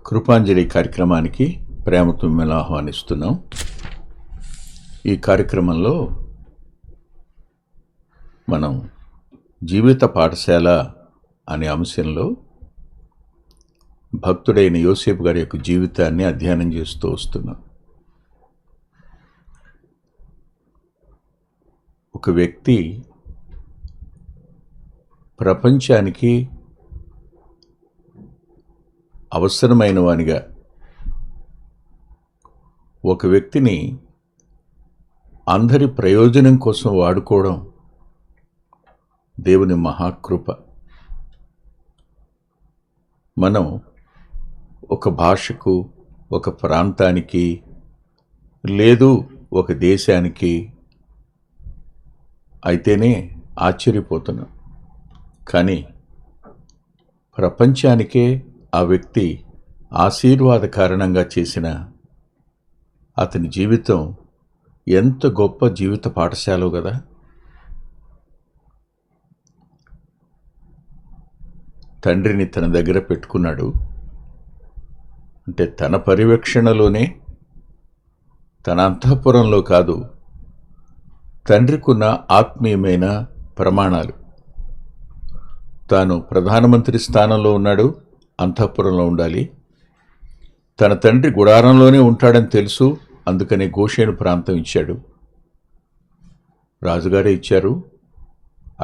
కృపాంజలి కార్యక్రమానికి ప్రేమతో మిమ్మల్ని ఆహ్వానిస్తున్నాం. ఈ కార్యక్రమంలో మనం జీవిత పాఠశాల అనే అంశంలో భక్తుడైన యోసేపు గారి యొక్క జీవితాన్ని అధ్యయనం చేస్తూ వస్తున్నాం. ఒక వ్యక్తి ప్రపంచానికి అవసరమైన వానిగా, ఒక వ్యక్తిని అందరి ప్రయోజనం కోసం వాడుకోవడం దేవుని మహాకృప. మనం ఒక భాషకు, ఒక ప్రాంతానికి, లేదు ఒక దేశానికి అయితేనే ఆశ్చర్యపోతున్నాం. కానీ ప్రపంచానికే ఆ వ్యక్తి ఆశీర్వాద కారణంగా చేసిన అతని జీవితం ఎంత గొప్ప జీవిత పాఠశాల కదా. తండ్రిని తన దగ్గర పెట్టుకున్నాడు అంటే తన పర్యవేక్షణలోనే, తన అంతఃపురంలో కాదు, తండ్రికున్న ఆత్మీయమైన ప్రమాణాలు. తాను ప్రధానమంత్రి స్థానంలో ఉన్నాడు, అంతఃపురంలో ఉండాలి. తన తండ్రి గుడారంలోనే ఉంటాడని తెలుసు, అందుకనే గోషేను ప్రాంతం ఇచ్చాడు. రాజుగారే ఇచ్చారు,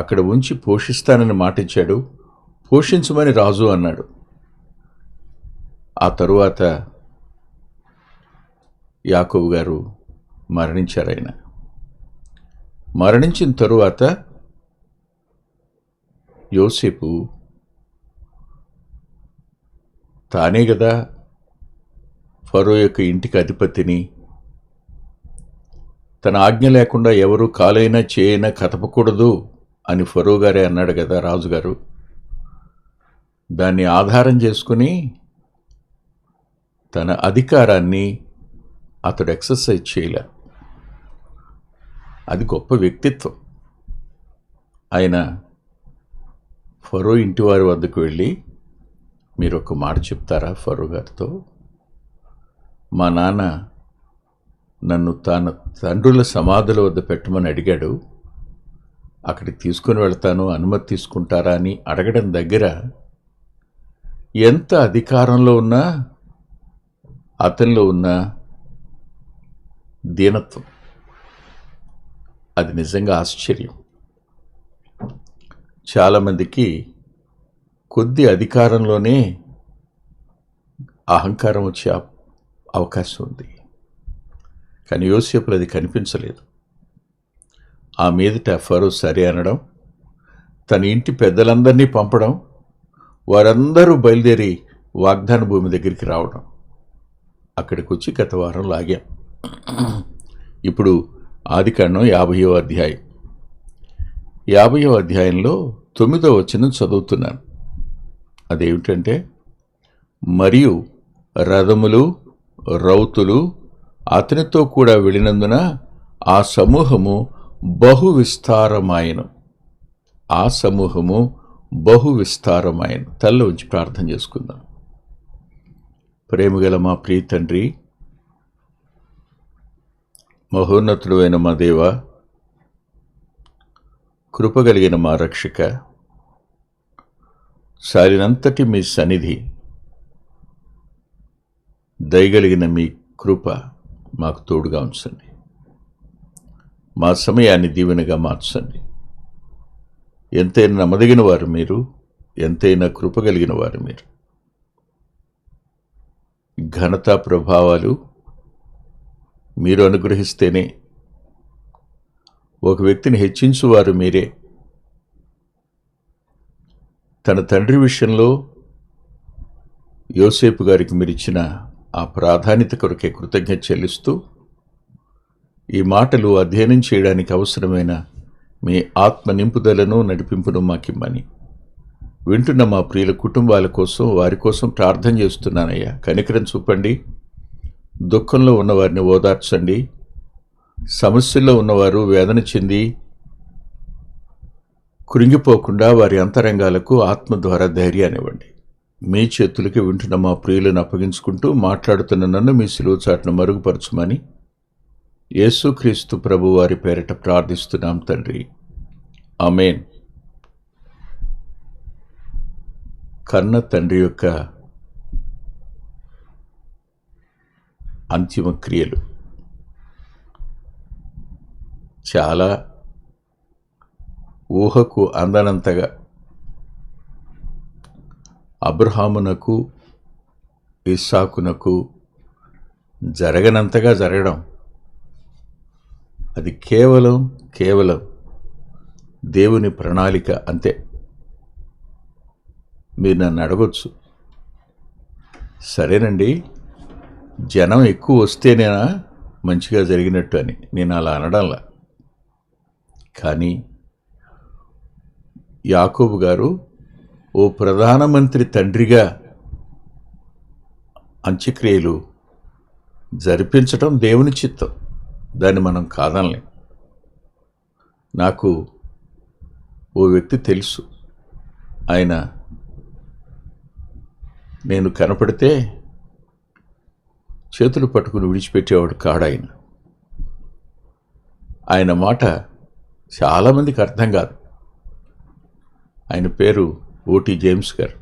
అక్కడ ఉంచి పోషిస్తానని మాట ఇచ్చాడు. పోషించమని రాజు అన్నాడు. ఆ తరువాత యాకోబు గారు మరణించారు. ఆయన మరణించిన తరువాత యోసేపు తానే కదా ఫరో యొక్క ఇంటికి అధిపతిని, తన ఆజ్ఞ లేకుండా ఎవరు కాలైనా చేయైనా కదపకూడదు అని ఫరో గారే అన్నాడు కదా రాజుగారు. దాన్ని ఆధారం చేసుకుని తన అధికారాన్ని అతడు ఎక్సర్సైజ్ చేయలే. అది గొప్ప వ్యక్తిత్వం. ఆయన ఫరో ఇంటి వారి వద్దకు వెళ్ళి, మీరు ఒక మాట చెప్తారా ఫరో గారితో, మా నాన్న నన్ను తన తండ్రుల సమాధుల వద్ద పెట్టమని అడిగాడు, అక్కడికి తీసుకుని వెళ్తాను, అనుమతి తీసుకుంటారా అని అడగడం దగ్గర ఎంత అధికారంలో ఉన్నా అతనిలో ఉన్న దీనత్వం, అది నిజంగా ఆశ్చర్యం. చాలామందికి కొద్ది అధికారంలోనే అహంకారం వచ్చే అవకాశం ఉంది. కానీ యోసేపులో అది కనిపించలేదు. ఆ మీదట ఫరో సరే అనడం, తన ఇంటి పెద్దలందరినీ పంపడం, వారందరూ బయలుదేరి వాగ్దాన భూమి దగ్గరికి రావడం. అక్కడికి వచ్చి గత వారం లాగాం. ఇప్పుడు ఆదికాండం 50వ అధ్యాయం. 50వ అధ్యాయంలో 9వ వచనం చదువుతున్నాను. అదేమిటంటే, మరియు రథములు రౌతులు అతనితో కూడా వెళ్ళినందున ఆ సమూహము బహు విస్తారమాయను. ఆ సమూహము బహు విస్తారమాయను. తల్ల ఉంచి ప్రార్థన చేసుకుందాం. ప్రేమగల మా ప్రియ తండ్రి, మహోన్నతుడు అయిన మా దేవ, కృపగలిగిన మా రక్షక, సారినంతటి మీ సన్నిధి, దయగలిగిన మీ కృప మాకు తోడుగా ఉంచండి. మా సమయాన్ని దీవెనగా మార్చండి. ఎంతైనా నమ్మదగిన వారు మీరు, ఎంతైనా కృపగలిగిన వారు మీరు. ఘనత ప్రభావాలు మీరు అనుగ్రహిస్తేనే, ఒక వ్యక్తిని హెచ్చించువారు మీరే. తన తండ్రి విషయంలో యోసేపు గారికి మీరు ఇచ్చిన ఆ ప్రాధాన్యత కొరకే కృతజ్ఞత చెల్లిస్తూ, ఈ మాటలు అధ్యయనం చేయడానికి అవసరమైన మీ ఆత్మ నింపుదలను నడిపింపును మాకిమ్మని వింటున్న మా ప్రియుల కుటుంబాల కోసం, వారి కోసం ప్రార్థన చేస్తున్నానయ్యా. కనికరం చూపండి. దుఃఖంలో ఉన్నవారిని ఓదార్చండి. సమస్యల్లో ఉన్నవారు వేదన చెంది కృంగిపోకుండా వారి అంతరంగాలకు ఆత్మ ద్వారా ధైర్యాన్ని ఇవ్వండి. మీ చేతులకి వింటున్న మా ప్రియులను అప్పగించుకుంటూ మాట్లాడుతున్న నన్ను మీ సిలువ చాటును మరుగుపరచుమని యేసుక్రీస్తు ప్రభు వారి పేరిట ప్రార్థిస్తున్నాం తండ్రి, ఆమేన్. కన్న తండ్రి యొక్క అంతిమ క్రియలు చాలా ఊహకు అందనంతగా అబ్రహామునకు ఇస్సాకునకు జరగనంతగా జరగడం, అది కేవలం దేవుని ప్రణాళిక అంతే. మీరు నన్ను అడగొచ్చు, సరేనండి జనం ఎక్కువ వస్తేనేనా మంచిగా జరిగినట్టు అని. నేను అలా అనడంలా. కానీ యాకోబు గారు ఓ ప్రధానమంత్రి తండ్రిగా అంత్యక్రియలు జరిపించటం దేవుని చిత్తం, దాన్ని మనం కాదనలేం. నాకు ఓ వ్యక్తి తెలుసు, ఆయన నేను కనపడితే చేతులు పట్టుకుని విడిచిపెట్టేవాడు కాడాయన. ఆయన మాట చాలామందికి అర్థం కాదు. ఆయన పేరు ఓటీ జేమ్స్ గారు.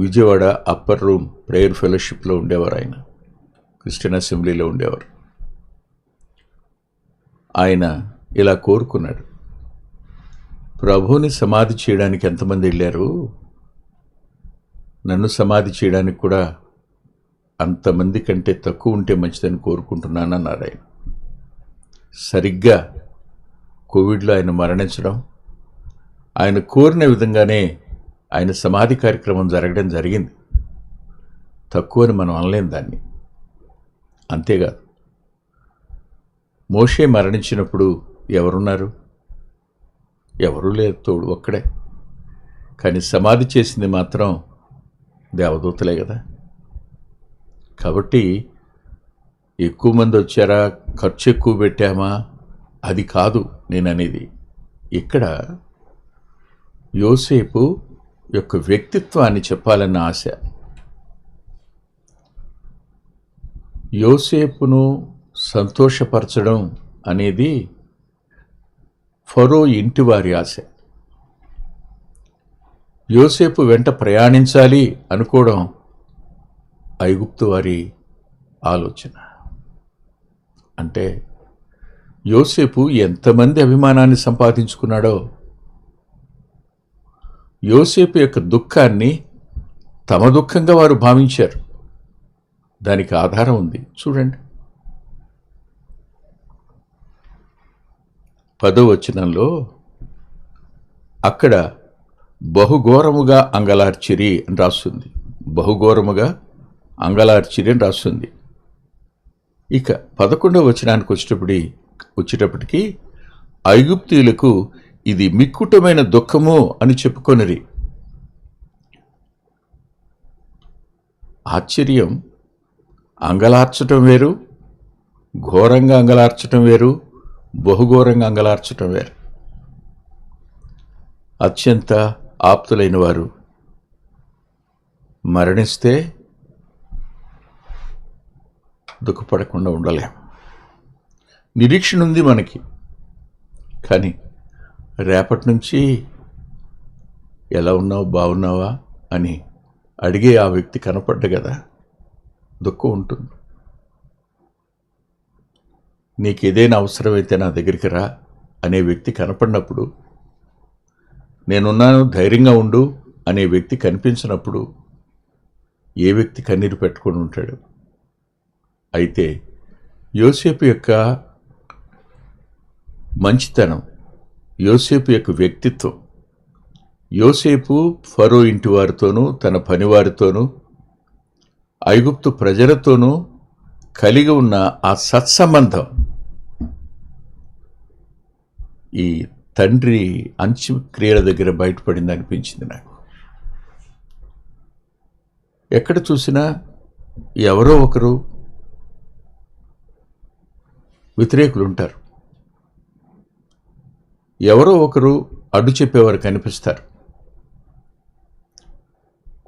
విజయవాడ అప్పర్ రూమ్ ప్రేయర్ ఫెలోషిప్లో ఉండేవారు. ఆయన క్రిస్టియన్ అసెంబ్లీలో ఉండేవారు. ఆయన ఇలా కోరుకున్నాడు, ప్రభువుని సమాధి చేయడానికి ఎంతమంది వెళ్ళారు, నన్ను సమాధి చేయడానికి కూడా అంతమంది కంటే తక్కువ ఉంటే మంచిదని కోరుకుంటున్నానన్నారు ఆయన. సరిగ్గా కోవిడ్లో ఆయన మరణించడం, ఆయన కోరిన విధంగానే ఆయన సమాధి కార్యక్రమం జరగడం జరిగింది. తక్కువని మనం అనలేం దాన్ని. అంతేకాదు, మోషే మరణించినప్పుడు ఎవరున్నారు? ఎవరూ లేరు, తోడు ఒక్కడే. కానీ సమాధి చేసింది మాత్రం దేవదూతలే కదా. కాబట్టి ఎక్కువ మంది వచ్చారా, ఖర్చు ఎక్కువ పెట్టామా, అది కాదు నేను అనేది. ఇక్కడ యోసేపు యొక్క వ్యక్తిత్వాన్ని చెప్పాలన్న ఆశ. యోసేపును సంతోషపరచడం అనేది ఫరో ఇంటి వారి ఆశ. యోసేపు వెంట ప్రయాణించాలి అనుకోవడం ఐగుప్తు వారి ఆలోచన. అంటే యోసేపు ఎంతమంది అభిమానాన్ని సంపాదించుకున్నాడో. యోసేపు యొక్క దుఃఖాన్ని తమ దుఃఖంగా వారు భావించారు. దానికి ఆధారం ఉంది, చూడండి. 10వ వచనంలో అక్కడ బహుఘోరముగా అంగలార్చిరి అని రాస్తుంది. బహుఘోరముగా అంగలార్చిరి అని రాస్తుంది. ఇక 11వ వచనానికి వచ్చేటప్పటికి ఐగుప్తీయులకు ఇది మిక్కుటమైన దుఃఖము అని చెప్పుకొనిరి. ఆశ్చర్యం, అంగలార్చటం వేరు, ఘోరంగా అంగలార్చటం వేరు, బహుఘోరంగా అంగలార్చటం వేరు. అత్యంత ఆప్తులైన వారు మరణిస్తే దుఃఖపడకుండా ఉండలేం. నిరీక్షణ ఉంది మనకి. కానీ రేపటి నుంచి ఎలా ఉన్నావు, బాగున్నావా అని అడిగే ఆ వ్యక్తి కనపడ్డ కదా, దుఃఖం ఉంటుంది. నీకు ఏదైనా అవసరమైతే నా దగ్గరికి రా అనే వ్యక్తి కనపడినప్పుడు, నేనున్నాను ధైర్యంగా ఉండు అనే వ్యక్తి కనిపించినప్పుడు ఏ వ్యక్తి కన్నీరు పెట్టుకొని ఉంటాడు? అయితే యోసేపు యొక్క మంచితనం, యోసేపు యొక్క వ్యక్తిత్వం, యోసేపు ఫరో ఇంటి వారితోనూ తన పనివారితోనూ ఐగుప్తు ప్రజలతోనూ కలిగి ఉన్న ఆ సత్సంబంధం ఈ తండ్రి అంత్యక్రియల దగ్గర బయటపడింది అనిపించింది నాకు. ఎక్కడ చూసినా ఎవరో ఒకరు వ్యతిరేకులు ఉంటారు, ఎవరో ఒకరు అడ్డు చెప్పేవారు కనిపిస్తారు.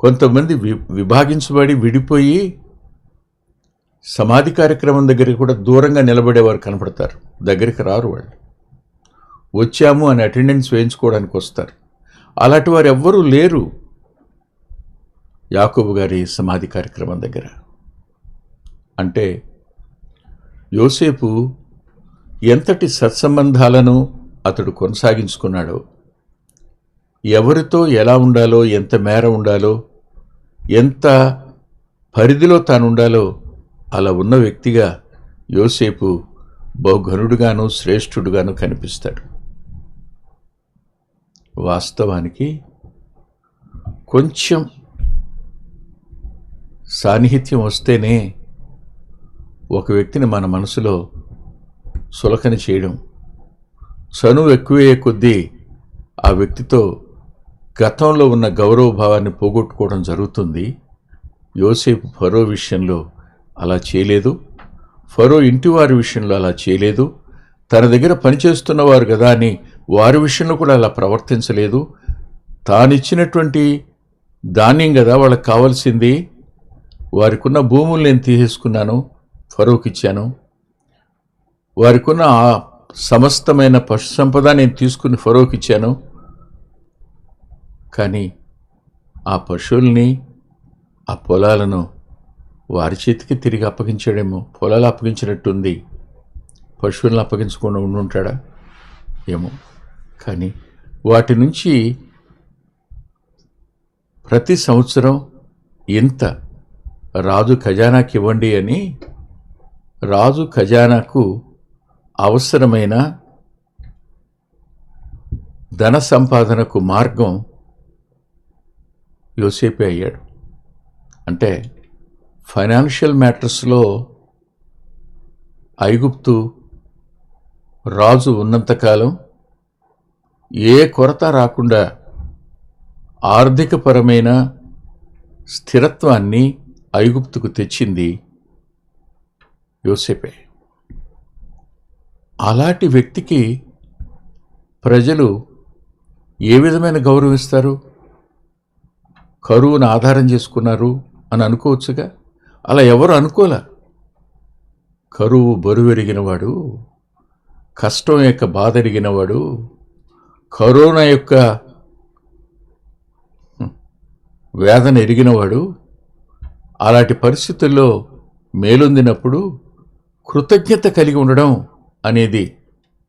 కొంతమంది విభాగించబడి విడిపోయి సమాధి కార్యక్రమం దగ్గరికి కూడా దూరంగా నిలబడేవారు కనపడతారు, దగ్గరికి రారు. వాళ్ళు వచ్చాము అని అటెండెన్స్ వేయించుకోవడానికి వస్తారు. అలాంటి వారు ఎవ్వరూ లేరు యాకోబు గారి సమాధి కార్యక్రమం దగ్గర. అంటే యోసేపు ఎంతటి సత్సంబంధాలను అతడు కొనసాగించుకున్నాడో, ఎవరితో ఎలా ఉండాలో, ఎంత మేర ఉండాలో, ఎంత పరిధిలో తాను ఉండాలో అలా ఉన్న వ్యక్తిగా యోసేపు బహుఘనుడుగాను శ్రేష్ఠుడుగాను కనిపిస్తాడు. వాస్తవానికి కొంచెం సాన్నిహిత్యం వస్తేనే ఒక వ్యక్తిని మన మనసులో సులకన చేయడం, చనువు ఎక్కువే కొద్దీ ఆ వ్యక్తితో గతంలో ఉన్న గౌరవభావాన్ని పోగొట్టుకోవడం జరుగుతుంది. యోసేపు ఫరో విషయంలో అలా చేయలేదు, ఫరో ఇంటివారి విషయంలో అలా చేయలేదు, తన దగ్గర పనిచేస్తున్నవారు కదా అని వారి విషయంలో కూడా అలా ప్రవర్తించలేదు. తానిచ్చినటువంటి ధాన్యం కదా వాళ్ళకి కావాల్సింది, వారికున్న భూములు నేను తీసేసుకున్నాను, ఫరోకి ఇచ్చాను, వారికున్న ఆ సమస్తమైన పశు సంపద నేను తీసుకుని ఫరోకి ఇచ్చాను. కానీ ఆ పశువుల్ని, ఆ పొలాలను వారి చేతికి తిరిగి అప్పగించాడేమో. పొలాలు అప్పగించినట్టుంది, పశువులను అప్పగించకుండా ఉండుంటాడా ఏమో. కానీ వాటి నుంచి ప్రతి సంవత్సరం ఇంత రాజు ఖజానాకి ఇవ్వండి అని రాజు ఖజానాకు అవసరమైన ధన సంపాదనకు మార్గం యోసేపే అయ్యాడు. అంటే ఫైనాన్షియల్ మ్యాటర్స్లో ఐగుప్తు రాజు ఉన్నంతకాలం ఏ కొరత రాకుండా ఆర్థికపరమైన స్థిరత్వాన్ని ఐగుప్తుకు తెచ్చింది యోసేపే. అలాంటి వ్యక్తికి ప్రజలు ఏ విధమైన గౌరవం ఇస్తారు? కరువును ఆధారం చేసుకున్నారు అని అనుకోవచ్చుగా. అలా ఎవరు అనుకోలే. కరువు బరువెరిగినవాడు, కష్టం యొక్క బాధ ఎరిగినవాడు, కరోనా యొక్క వేదన ఎరిగినవాడు అలాంటి పరిస్థితుల్లో మేలొందినప్పుడు కృతజ్ఞత కలిగి ఉండడం అనేది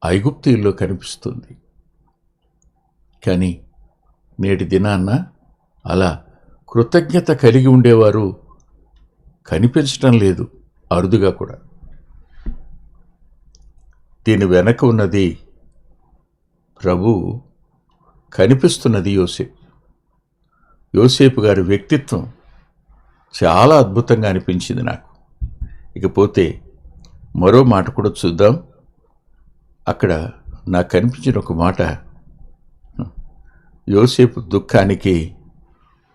ఐగుప్తీయుల్లో కనిపిస్తుంది. కానీ నేటి దినాన్న అలా కృతజ్ఞత కలిగి ఉండేవారు కనిపించడం లేదు, అరుదుగా కూడా. దీని వెనక ఉన్నది ప్రభు, కనిపిస్తున్నది యోసేపు. యోసేపు గారి వ్యక్తిత్వం చాలా అద్భుతంగా అనిపించింది నాకు. ఇకపోతే మరో మాట కూడా చూద్దాం. అక్కడ నాకు కనిపించిన ఒక మాట యోసేపు దుఃఖానికి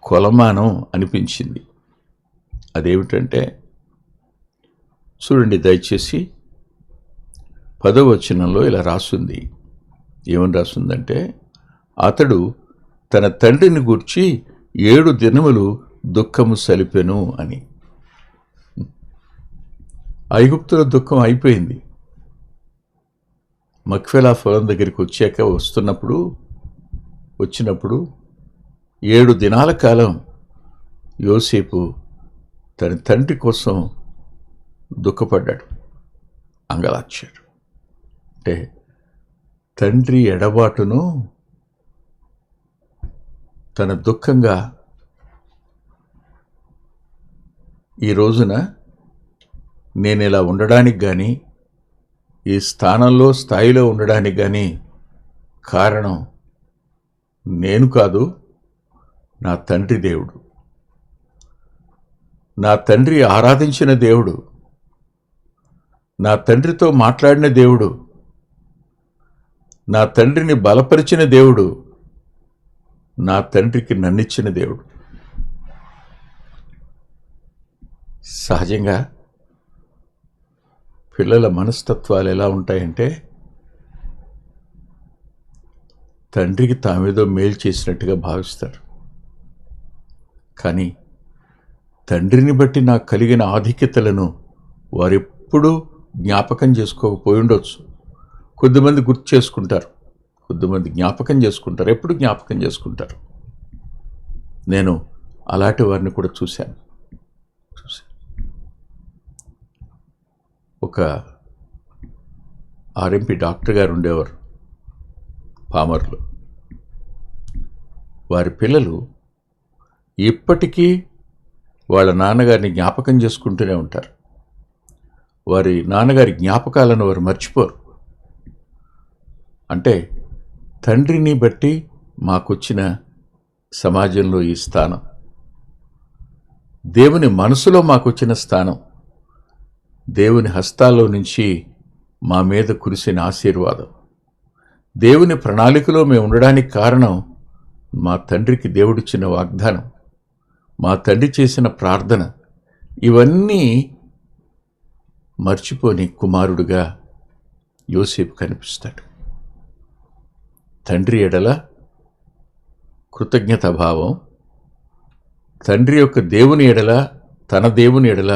కొలమానం అనిపించింది. అదేమిటంటే చూడండి దయచేసి 10వ వచనంలో ఇలా రాస్తుంది. ఏమని రాస్తుందంటే, అతడు తన తండ్రిని గూర్చి 7 దినములు దుఃఖము సలిపెను అని. ఐగుప్తుల దుఃఖం అయిపోయింది. మక్ఫెలా పొలం దగ్గరికి వచ్చినప్పుడు 7 దినాల కాలం యోసేపు తన తండ్రి కోసం దుఃఖపడ్డాడు, అంగలార్చాడు. అంటే తండ్రి ఎడబాటును తన దుఃఖంగా ఈ రోజున నేను ఇలా ఉండడానికి కానీ, ఈ స్థాయిలో ఉండడానికి కానీ కారణం నేను కాదు, నా తండ్రి దేవుడు. నా తండ్రి ఆరాధించిన దేవుడు, నా తండ్రితో మాట్లాడిన దేవుడు, నా తండ్రిని బలపరిచిన దేవుడు, నా తండ్రికి నన్నిచ్చిన దేవుడు. సహజంగా పిల్లల మనస్తత్వాలు ఎలా ఉంటాయంటే, తండ్రికి తామేదో మేలు చేసినట్టుగా భావిస్తారు. కానీ తండ్రిని బట్టి నాకు కలిగిన ఆధిక్యతలను వారెప్పుడూ జ్ఞాపకం చేసుకోకపోయి ఉండొచ్చు. కొద్దిమంది గుర్తు చేసుకుంటారు, కొద్దిమంది జ్ఞాపకం చేసుకుంటారు, ఎప్పుడు జ్ఞాపకం చేసుకుంటారు. నేను అలాంటి వారిని కూడా చూశాను. ఒక ఆర్ఎంపీ డాక్టర్ గారు ఉండేవారు పామర్లో. వారి పిల్లలు ఇప్పటికీ వాళ్ళ నాన్నగారిని జ్ఞాపకం చేసుకుంటూనే ఉంటారు. వారి నాన్నగారి జ్ఞాపకాలను వారు మర్చిపోరు. అంటే తండ్రిని బట్టి మాకొచ్చిన సమాజంలో ఈ స్థానం, దేవుని మనసులో మాకొచ్చిన స్థానం, దేవుని హస్తాల్లో నుంచి మా మీద కురిసిన ఆశీర్వాదం, దేవుని ప్రణాళికలో మేము ఉండడానికి కారణం మా తండ్రికి దేవుడిచ్చిన వాగ్దానం, మా తండ్రి చేసిన ప్రార్థన. ఇవన్నీ మర్చిపోని కుమారుడుగా యోసేపు కనిపిస్తాడు. తండ్రి ఎడల కృతజ్ఞతాభావం, తండ్రి యొక్క దేవుని ఎడల, తన దేవుని ఎడల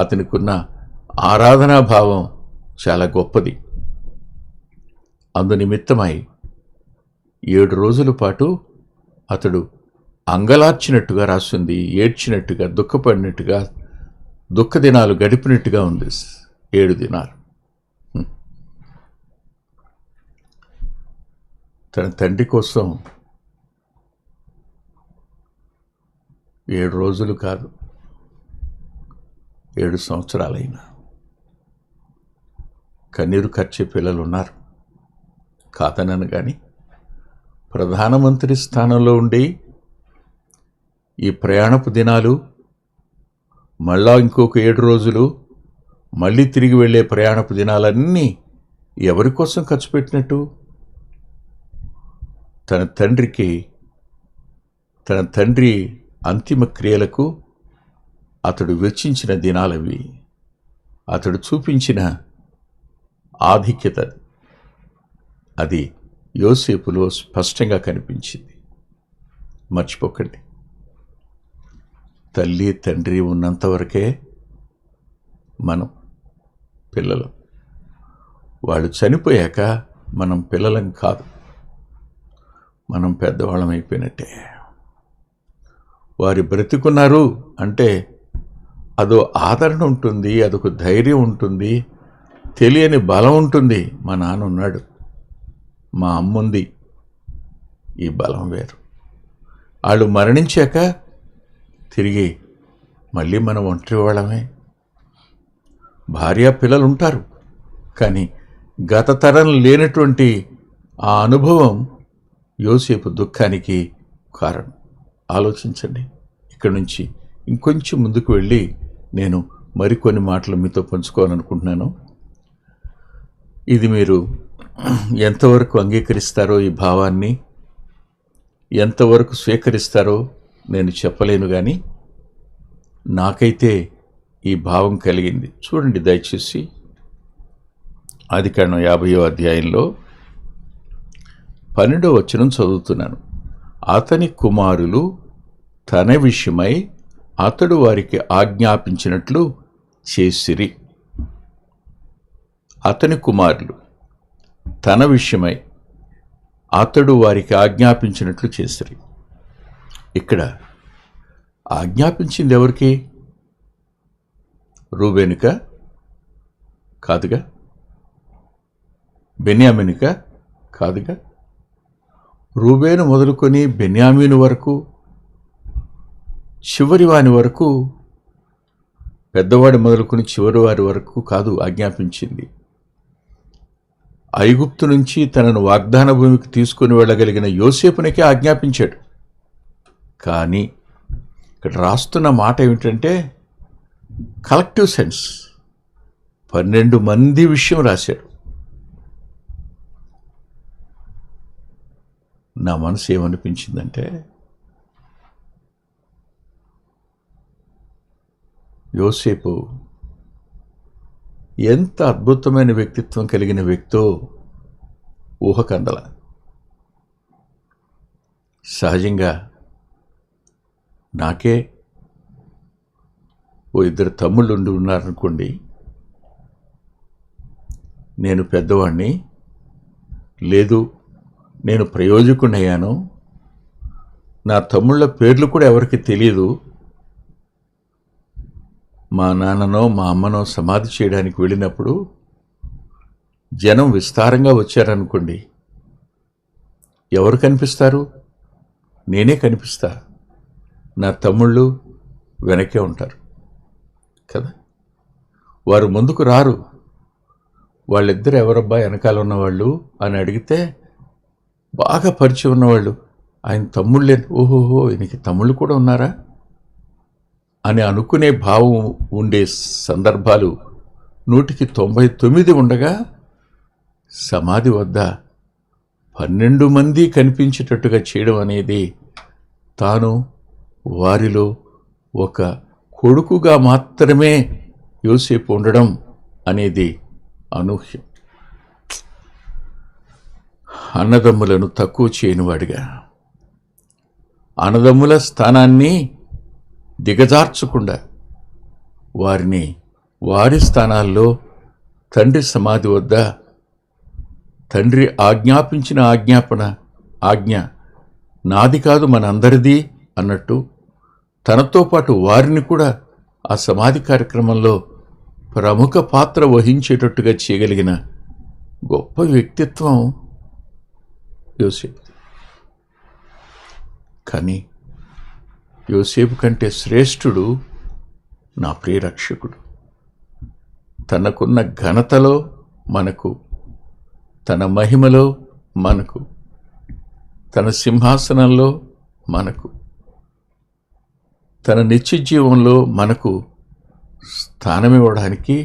అతనికున్న ఆరాధనాభావం చాలా గొప్పది. అందునిమిత్తమై 7 రోజుల పాటు అతడు అంగలార్చినట్టుగా రాస్తుంది, ఏడ్చినట్టుగా, దుఃఖపడినట్టుగా, దుఃఖ దినాలు గడిపినట్టుగా ఉంది. 7 దినాలు తన తండ్రి కోసం 7 రోజులు కాదు, 7 సంవత్సరాలైనా కన్నీరు కార్చే పిల్లలు ఉన్నారు, కాదనను. కానీ ప్రధానమంత్రి స్థానంలో ఉండి ఈ ప్రయాణపు దినాలు, మళ్ళా ఇంకొక 7 రోజులు, మళ్ళీ తిరిగి వెళ్ళే ప్రయాణపు దినాలన్నీ ఎవరి కోసం ఖర్చు పెట్టినట్టు? తన తండ్రి అంతిమ క్రియలకు అతడు వెచ్చించిన దినాలవి. అతడు చూపించిన ఆధిక్యత అది యోసేపులో స్పష్టంగా కనిపించింది. మర్చిపోకండి, తల్లి తండ్రి ఉన్నంతవరకే మనం పిల్లలు. వాళ్ళు చనిపోయాక మనం పిల్లలం కాదు, మనం పెద్దవాళ్ళం అయిపోయినట్టే. వారి బ్రతికున్నారు అంటే అదో ఆదరణ ఉంటుంది, అదొక ధైర్యం ఉంటుంది, తెలియని బలం ఉంటుంది. మా నాన్న ఉన్నాడు, మా అమ్ముంది, ఈ బలం వేరు. వాళ్ళు మరణించాక తిరిగి మళ్ళీ మనం ఒంటరి వాళ్ళమే. భార్య పిల్లలు ఉంటారు, కానీ గత తరం లేనటువంటి ఆ అనుభవం యోసేపు దుఃఖానికి కారణం. ఆలోచించండి. ఇక్కడి నుంచి ఇంకొంచెం ముందుకు వెళ్ళి నేను మరికొన్ని మాటలు మీతో పంచుకోవాలనుకుంటున్నాను. ఇది మీరు ఎంతవరకు అంగీకరిస్తారో, ఈ భావాన్ని ఎంతవరకు స్వీకరిస్తారో నేను చెప్పలేను, కానీ నాకైతే ఈ భావం కలిగింది. చూడండి దయచేసి, ఆదికాండం 50వ అధ్యాయంలో 12వ వచనం చదువుతున్నాను. అతని కుమారులు తన విషయమై అతడు వారికి ఆజ్ఞాపించినట్లు చేసిరి. అతని కుమారులు తన విషయమై అతడు వారికి ఆజ్ఞాపించినట్లు చేసిరి. ఇక్కడ ఆజ్ఞాపించింది ఎవరికి? రూబేనుక? కాదుగా. బెన్యామీనుక? కాదుగా. రూబేను మొదలుకొని బెన్యామీను వరకు, చివరి వాని వరకు, పెద్దవాడి మొదలుకొని చివరి వారి వరకు కాదు ఆజ్ఞాపించింది. ఐగుప్తు నుంచి తనను వాగ్దాన భూమికి తీసుకుని వెళ్ళగలిగిన యోసేపునికే ఆజ్ఞాపించాడు. కానీ ఇక్కడ రాస్తున్న మాట ఏమిటంటే కలెక్టివ్ సెన్స్, 12 మంది విషయం రాశాడు. నా మనసు ఏమనిపించిందంటే, యోసేపు ఎంత అద్భుతమైన వ్యక్తిత్వం కలిగిన వ్యక్తో ఊహకందల. సహజంగా నాకే ఓ 2 తమ్ముళ్ళు ఉన్నారనుకోండి, నేను పెద్దవాడిని, లేదు నేను ప్రయోజకుడయ్యాను, నా తమ్ముళ్ళ పేర్లు కూడా ఎవరికి తెలియదు, మా నాన్ననో మా అమ్మనో సమాధి చేయడానికి వెళ్ళినప్పుడు జనం విస్తారంగా వచ్చారనుకోండి, ఎవరు కనిపిస్తారు? నేనే కనిపిస్తా. నా తమ్ముళ్ళు వెనకే ఉంటారు కదా. వారు ముందుకు రారు. వాళ్ళిద్దరు ఎవరబ్బా వెనకాల ఉన్నవాళ్ళు అని అడిగితే, బాగా పరిచయం ఉన్నవాళ్ళు, ఆయన తమ్ముళ్ళే, ఓహోహో ఈయనకి తమ్ముళ్ళు కూడా ఉన్నారా అని అనుకునే భావం ఉండే సందర్భాలు 199 ఉండగా, సమాధి వద్ద 12 మంది కనిపించేటట్టుగా చేయడం అనేది తాను వారిలో ఒక కొడుకుగా మాత్రమే యోసేపు ఉండడం అనేది అనూహ్యం. అన్నదమ్ములను తక్కువ చేయనివాడిగా, అన్నదమ్ముల స్థానాన్ని దిగజార్చకుండా వారిని వారి స్థానాల్లో తండ్రి సమాధి వద్ద తండ్రి ఆజ్ఞాపించిన ఆజ్ఞ నాది కాదు మనందరిది అన్నట్టు తనతో పాటు వారిని కూడా ఆ సమాధి కార్యక్రమంలో ప్రముఖ పాత్ర వహించేటట్టుగా చేయగలిగిన గొప్ప వ్యక్తిత్వం యోసేపు. కానీ యోసేపు కంటే శ్రేష్ఠుడు నా ప్రియరక్షకుడు. తనకున్న ఘనతలో మనకు, తన మహిమలో మనకు, తన సింహాసనంలో మనకు, తన నిత్య జీవంలో మనకు స్థానమివ్వడానికి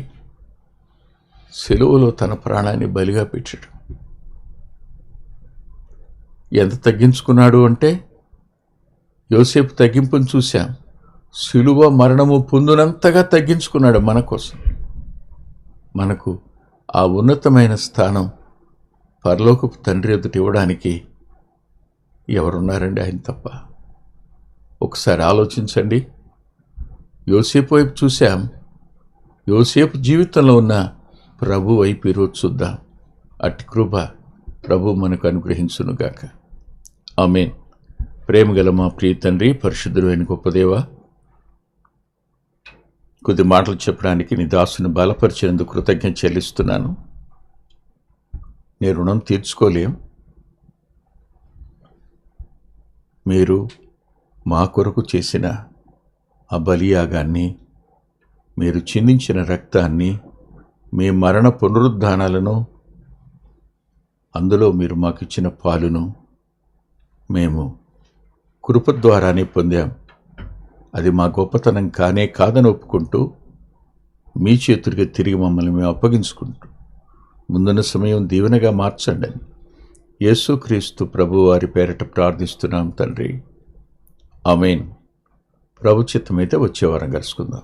సిలువలో తన ప్రాణాన్ని బలిగా పెట్టాడు. ఎంత తగ్గించుకున్నాడు అంటే, యోసేపు తగ్గింపును చూశాం. సిలువ మరణము పొందినంతగా తగ్గించుకున్నాడు మన కోసం. మనకు ఆ ఉన్నతమైన స్థానం పరలోకపు తండ్రి ఎదుట ఇవ్వడానికి ఎవరున్నారండి ఆయన తప్ప? ఒకసారి ఆలోచించండి. యోసేపు వైపు చూశాం, యోసేపు జీవితంలో ఉన్న ప్రభు వైపు ఈరోజు చూద్దాం. అట్టి కృప ప్రభు మనకు అనుగ్రహించునుగాక. ఆమేన్. ప్రేమగల మా ప్రియ తండ్రి, పరిశుద్ధుడైన గొప్ప దేవా, కొద్ది మాటలు చెప్పడానికి నీ దాసుని బలపరిచినందుకు కృతజ్ఞత చెల్లిస్తున్నాను. నీ రుణం తీర్చుకోలేం. మీరు మా కొరకు చేసిన ఆ బలియాగాన్ని, మీరు చిందించిన రక్తాన్ని, మీ మరణ పునరుద్ధానాలను, అందులో మీరు మాకు ఇచ్చిన పాలును మేము కృప ద్వారానే పొందాం. అది మా గొప్పతనం కానే కాదని ఒప్పుకుంటూ మీ చేతుడికి తిరిగి మమ్మల్ని మేము అప్పగించుకుంటూ ముందున్న సమయం దీవెనగా మార్చండి అని యేసుక్రీస్తు ప్రభు వారి పేరట ప్రార్థిస్తున్నాం తండ్రి. ఆమేన్. ప్రభు చిత్తమైతే వచ్చే వారం కలుసుకుందాం.